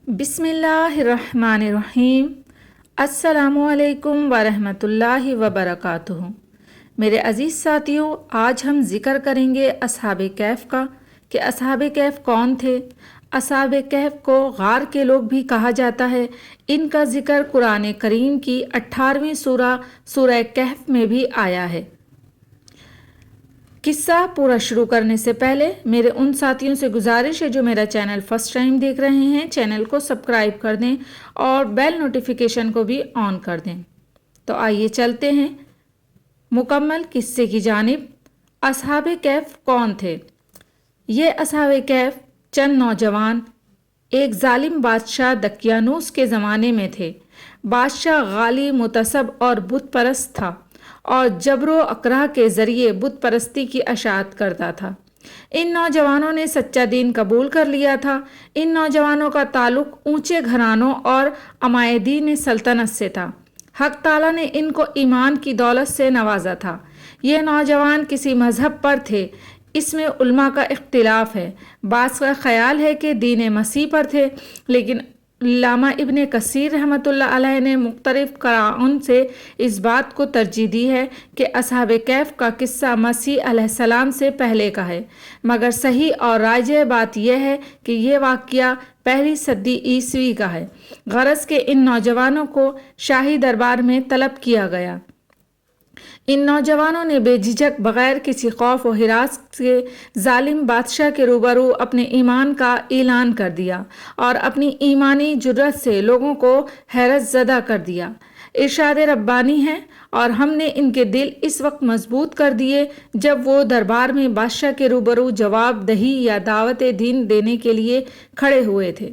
بسم اللہ الرحمن الرحیم۔ السلام علیکم ورحمۃ وبرکاتہ۔ میرے عزیز ساتھیوں، آج ہم ذکر کریں گے اصحاب کہف کا کہ اصحاب کہف کون تھے۔ اصحاب کہف کو غار کے لوگ بھی کہا جاتا ہے۔ ان کا ذکر قرآن کریم کی 18ویں سورہ کہف میں بھی آیا ہے۔ قصہ پورا شروع کرنے سے پہلے میرے ان ساتھیوں سے گزارش ہے جو میرا چینل فرسٹ ٹائم دیکھ رہے ہیں، چینل کو سبسکرائب کر دیں اور بیل نوٹیفیکیشن کو بھی آن کر دیں۔ تو آئیے چلتے ہیں مکمل قصے کی جانب۔ اصحاب کہف کون تھے؟ یہ اصحاب کہف چند نوجوان ایک ظالم بادشاہ دقیانوس کے زمانے میں تھے۔ بادشاہ غالی، متعصب اور بت پرست تھا اور جبر و اکراه کے ذریعے بت پرستی کی اشاعت کرتا تھا۔ ان نوجوانوں نے سچا دین قبول کر لیا تھا۔ ان نوجوانوں کا تعلق اونچے گھرانوں اور عمائدین سلطنت سے تھا۔ حق تعالیٰ نے ان کو ایمان کی دولت سے نوازا تھا۔ یہ نوجوان کسی مذہب پر تھے، اس میں علماء کا اختلاف ہے۔ بعض کا خیال ہے کہ دین مسیح پر تھے، لیکن علامہ ابن کثیر رحمۃ اللہ علیہ نے مختلف قرائن سے اس بات کو ترجیح دی ہے کہ اصحاب کہف کا قصہ مسیح علیہ السلام سے پہلے کا ہے، مگر صحیح اور راجح بات یہ ہے کہ یہ واقعہ پہلی صدی عیسوی کا ہے۔ غرض کہ ان نوجوانوں کو شاہی دربار میں طلب کیا گیا۔ ان نوجوانوں نے بے جھجک بغیر کسی خوف و ہراس کے ظالم بادشاہ کے روبرو اپنے ایمان کا اعلان کر دیا اور اپنی ایمانی جرأت سے لوگوں کو حیرت زدہ کر دیا۔ ارشاد ربانی ہے، اور ہم نے ان کے دل اس وقت مضبوط کر دیے جب وہ دربار میں بادشاہ کے روبرو جواب دہی یا دعوت دین دینے کے لیے کھڑے ہوئے تھے،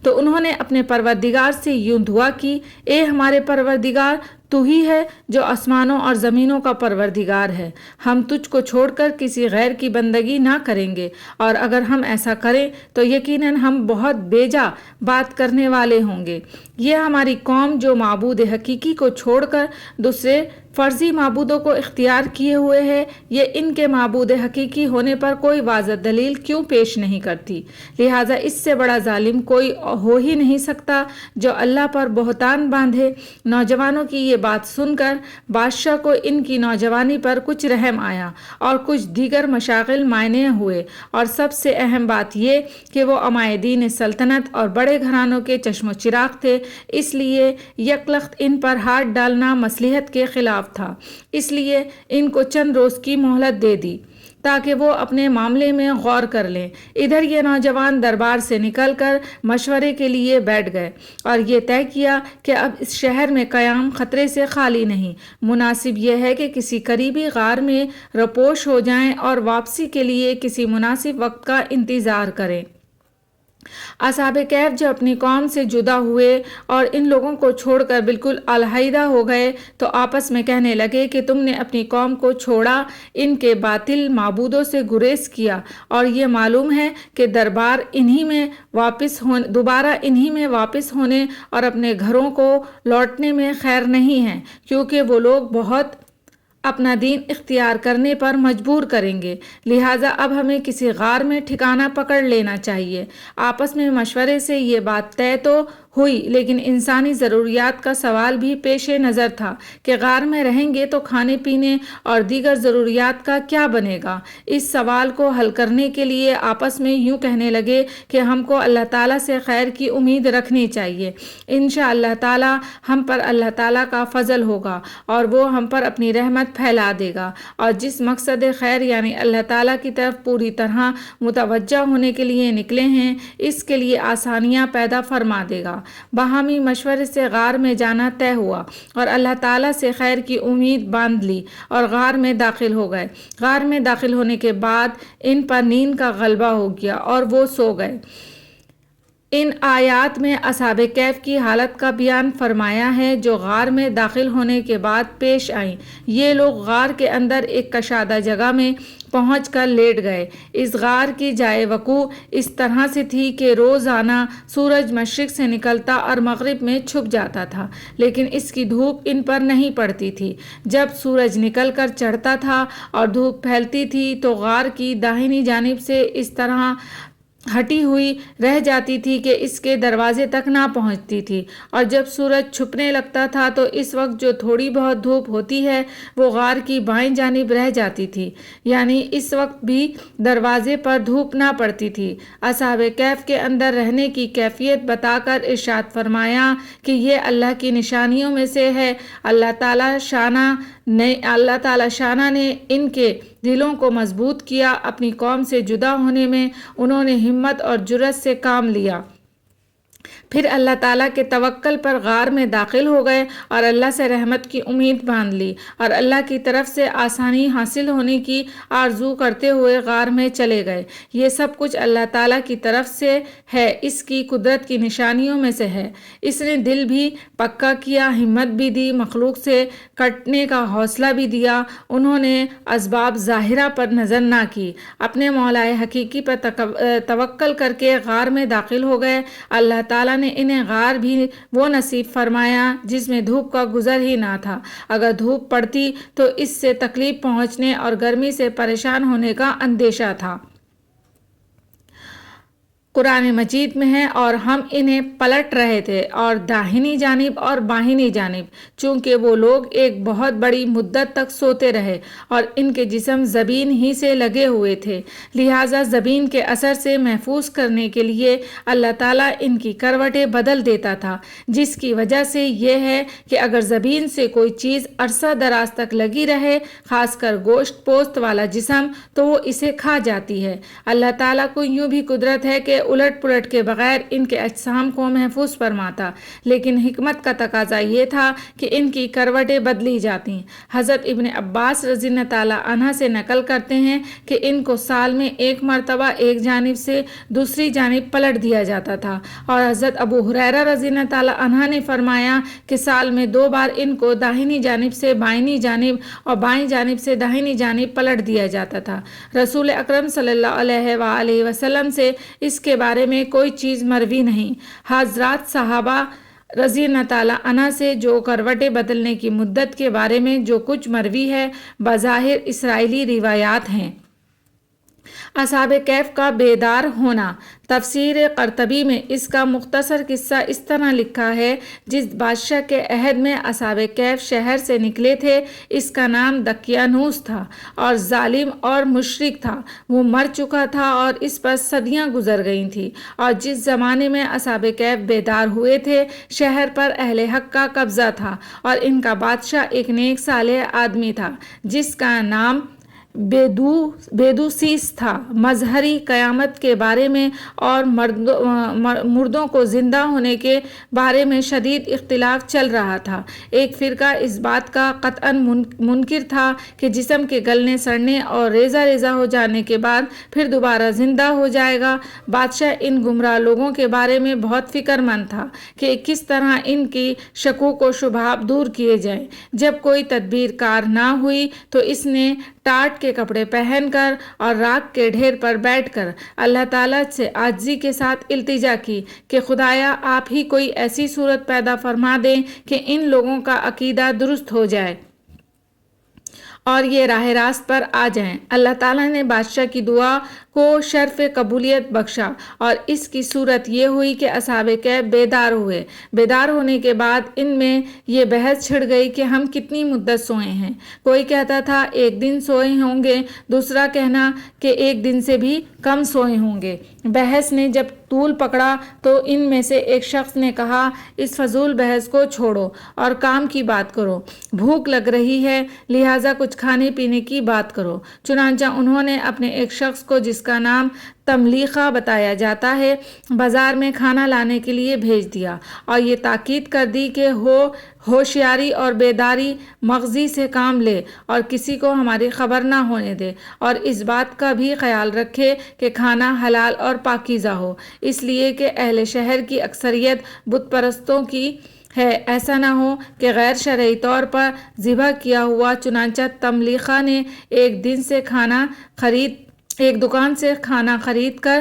تو انہوں نے اپنے پروردگار سے یوں دعا کی: اے ہمارے پروردگار، تو ہی ہے جو آسمانوں اور زمینوں کا پروردگار ہے۔ ہم تجھ کو چھوڑ کر کسی غیر کی بندگی نہ کریں گے، اور اگر ہم ایسا کریں تو یقیناً ہم بہت بیجا بات کرنے والے ہوں گے۔ یہ ہماری قوم جو معبود حقیقی کو چھوڑ کر دوسرے فرضی معبودوں کو اختیار کیے ہوئے ہے، یہ ان کے معبود حقیقی ہونے پر کوئی واضح دلیل کیوں پیش نہیں کرتی؟ لہٰذا اس سے بڑا ظالم کوئی ہو ہی نہیں سکتا جو اللہ پر بہتان باندھے۔ نوجوانوں کی یہ بات سن کر بادشاہ کو ان کی نوجوانی پر کچھ رحم آیا اور کچھ دیگر مشاغل معنی ہوئے، اور سب سے اہم بات یہ کہ وہ عمائدین سلطنت اور بڑے گھرانوں کے چشم و چراغ تھے، اس لیے یکلخت ان پر ہاتھ ڈالنا مصلحت کے خلاف تھا۔ اس لیے ان کو چند روز کی مہلت دے دی تاکہ وہ اپنے معاملے میں غور کر لیں۔ ادھر یہ نوجوان دربار سے نکل کر مشورے کے لیے بیٹھ گئے اور یہ طے کیا کہ اب اس شہر میں قیام خطرے سے خالی نہیں، مناسب یہ ہے کہ کسی قریبی غار میں رپوش ہو جائیں اور واپسی کے لیے کسی مناسب وقت کا انتظار کریں۔ اصحاب کہف جب اپنی قوم سے جدا ہوئے اور ان لوگوں کو چھوڑ کر بالکل علیحدہ ہو گئے تو آپس میں کہنے لگے کہ تم نے اپنی قوم کو چھوڑا، ان کے باطل معبودوں سے گریز کیا، اور یہ معلوم ہے کہ دوبارہ انہی میں واپس ہونے اور اپنے گھروں کو لوٹنے میں خیر نہیں ہے، کیونکہ وہ لوگ بہت اپنا دین اختیار کرنے پر مجبور کریں گے۔ لہٰذا اب ہمیں کسی غار میں ٹھکانہ پکڑ لینا چاہیے۔ آپس میں مشورے سے یہ بات طے تو ہوئی، لیکن انسانی ضروریات کا سوال بھی پیش نظر تھا کہ غار میں رہیں گے تو کھانے پینے اور دیگر ضروریات کا کیا بنے گا۔ اس سوال کو حل کرنے کے لیے آپس میں یوں کہنے لگے کہ ہم کو اللہ تعالیٰ سے خیر کی امید رکھنی چاہیے۔ انشاءاللہ تعالیٰ ہم پر اللہ تعالیٰ کا فضل ہوگا اور وہ ہم پر اپنی رحمت پھیلا دے گا، اور جس مقصد خیر یعنی اللہ تعالیٰ کی طرف پوری طرح متوجہ ہونے کے لیے نکلے ہیں، اس کے لیے آسانیاں پیدا فرما دے گا۔ باہمی مشورے سے غار میں جانا طے ہوا اور اللہ تعالیٰ سے خیر کی امید باندھ لی اور غار میں داخل ہو گئے۔ غار میں داخل ہونے کے بعد ان پر نیند کا غلبہ ہو گیا اور وہ سو گئے۔ ان آیات میں اصحاب کہف کی حالت کا بیان فرمایا ہے جو غار میں داخل ہونے کے بعد پیش آئیں۔ یہ لوگ غار کے اندر ایک کشادہ جگہ میں پہنچ کر لیٹ گئے۔ اس غار کی جائے وقوع اس طرح سے تھی کہ روزانہ سورج مشرق سے نکلتا اور مغرب میں چھپ جاتا تھا، لیکن اس کی دھوپ ان پر نہیں پڑتی تھی۔ جب سورج نکل کر چڑھتا تھا اور دھوپ پھیلتی تھی تو غار کی داہنی جانب سے اس طرح ہٹی ہوئی رہ جاتی تھی کہ اس کے دروازے تک نہ پہنچتی تھی، اور جب سورج چھپنے لگتا تھا تو اس وقت جو تھوڑی بہت دھوپ ہوتی ہے وہ غار کی بائیں جانب رہ جاتی تھی، یعنی اس وقت بھی دروازے پر دھوپ نہ پڑتی تھی۔ اصحاب کہف کے اندر رہنے کی کیفیت بتا کر ارشاد فرمایا کہ یہ اللہ کی نشانیوں میں سے ہے۔ اللہ تعالی شانہ نے ان کے دلوں کو مضبوط کیا، اپنی قوم سے جدا ہونے میں انہوں نے ہمت اور جرأت سے کام لیا، پھر اللہ تعالیٰ کے توکل پر غار میں داخل ہو گئے اور اللہ سے رحمت کی امید باندھ لی، اور اللہ کی طرف سے آسانی حاصل ہونے کی آرزو کرتے ہوئے غار میں چلے گئے۔ یہ سب کچھ اللہ تعالیٰ کی طرف سے ہے، اس کی قدرت کی نشانیوں میں سے ہے۔ اس نے دل بھی پکا کیا، ہمت بھی دی، مخلوق سے کٹنے کا حوصلہ بھی دیا۔ انہوں نے اسباب ظاہرہ پر نظر نہ کی، اپنے مولا حقیقی پر توکل کر کے غار میں داخل ہو گئے۔ اللہ تعالیٰ نے انہیں غار بھی وہ نصیب فرمایا جس میں دھوپ کا گزر ہی نہ تھا۔ اگر دھوپ پڑتی تو اس سے تکلیف پہنچنے اور گرمی سے پریشان ہونے کا اندیشہ تھا۔ قرآن مجید میں ہے، اور ہم انہیں پلٹ رہے تھے اور داہنی جانب اور بائیں جانب، چونکہ وہ لوگ ایک بہت بڑی مدت تک سوتے رہے اور ان کے جسم زمین ہی سے لگے ہوئے تھے، لہٰذا زمین کے اثر سے محفوظ کرنے کے لیے اللہ تعالیٰ ان کی کروٹیں بدل دیتا تھا، جس کی وجہ سے یہ ہے کہ اگر زمین سے کوئی چیز عرصہ دراز تک لگی رہے، خاص کر گوشت پوست والا جسم، تو وہ اسے کھا جاتی ہے۔ اللہ تعالیٰ کو یوں بھی قدرت ہے کہ الٹ پلٹ کے بغیر ان کے اجسام کو محفوظ فرماتا، لیکن حکمت کا تقاضا یہ تھا کہ ان کی کروٹیں بدلی جاتیں۔ حضرت ابن عباس رضی اللہ تعالیٰ عنہ سے نقل کرتے ہیں کہ ان کو سال میں ایک مرتبہ ایک جانب سے دوسری جانب پلٹ دیا جاتا تھا، اور حضرت ابو ہریرہ رضی اللہ تعالیٰ عنہ نے فرمایا کہ سال میں 2 بار ان کو داہنی جانب سے بائیں جانب اور بائیں جانب سے داہنی جانب پلٹ دیا جاتا تھا۔ رسول اکرم صلی اللہ علیہ وآلہ وسلم سے اس کے بارے میں کوئی چیز مروی نہیں۔ حضرات صحابہ رضی اللہ تعالیٰ عنہ سے جو کروٹیں بدلنے کی مدت کے بارے میں جو کچھ مروی ہے، بظاہر اسرائیلی روایات ہیں۔ اصحاب کہف کا بیدار ہونا۔ تفسیر قرطبی میں اس کا مختصر قصہ اس طرح لکھا ہے: جس بادشاہ کے عہد میں اصحاب کہف شہر سے نکلے تھے، اس کا نام دقیانوس تھا اور ظالم اور مشرک تھا۔ وہ مر چکا تھا اور اس پر صدیاں گزر گئی تھیں، اور جس زمانے میں اصحاب کہف بیدار ہوئے تھے، شہر پر اہل حق کا قبضہ تھا، اور ان کا بادشاہ ایک نیک صالح آدمی تھا جس کا نام بیدوسیس تھا۔ مظہری قیامت کے بارے میں اور مردوں کو زندہ ہونے کے بارے میں شدید اختلاف چل رہا تھا۔ ایک فرقہ اس بات کا قطعاً منکر تھا کہ جسم کے گلنے سڑنے اور ریزہ ریزہ ہو جانے کے بعد پھر دوبارہ زندہ ہو جائے گا۔ بادشاہ ان گمراہ لوگوں کے بارے میں بہت فکر مند تھا کہ کس طرح ان کی شکوک و شبہات دور کیے جائیں۔ جب کوئی تدبیر کار نہ ہوئی تو اس نے ٹاٹ کے کپڑے پہن کر اور راکھ کے ڈھیر پر بیٹھ کر اللہ تعالیٰ سے عاجزی کے ساتھ التجا کی کہ خدایا آپ ہی کوئی ایسی صورت پیدا فرما دیں کہ ان لوگوں کا عقیدہ درست ہو جائے اور یہ راہ راست پر آ جائیں۔ اللہ تعالیٰ نے بادشاہ کی دعا کو شرف قبولیت بخشا، اور اس کی صورت یہ ہوئی کہ اصحاب کہف بیدار ہوئے۔ بیدار ہونے کے بعد ان میں یہ بحث چھڑ گئی کہ ہم کتنی مدت سوئے ہیں۔ کوئی کہتا تھا 1 دن سوئے ہوں گے، دوسرا کہنا کہ 1 دن سے بھی کم سوئے ہوں گے۔ بحث نے جب طول پکڑا تو ان میں سے ایک شخص نے کہا، اس فضول بحث کو چھوڑو اور کام کی بات کرو۔ بھوک لگ رہی ہے، لہٰذا کچھ کھانے پینے کی بات کرو۔ چنانچہ انہوں نے اپنے ایک شخص کو جس کا نام تملیخہ بتایا جاتا ہے، بازار میں کھانا لانے کے لیے بھیج دیا، اور یہ تاکید کر دی کہ ہوشیاری اور بیداری مغزی سے کام لے اور کسی کو ہماری خبر نہ ہونے دے، اور اس بات کا بھی خیال رکھے کہ کھانا حلال اور پاکیزہ ہو، اس لیے کہ اہل شہر کی اکثریت بت پرستوں کی ہے، ایسا نہ ہو کہ غیر شرعی طور پر ذبح کیا ہوا۔ چنانچہ تملیخہ نے ایک دکان سے کھانا خرید کر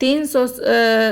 300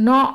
9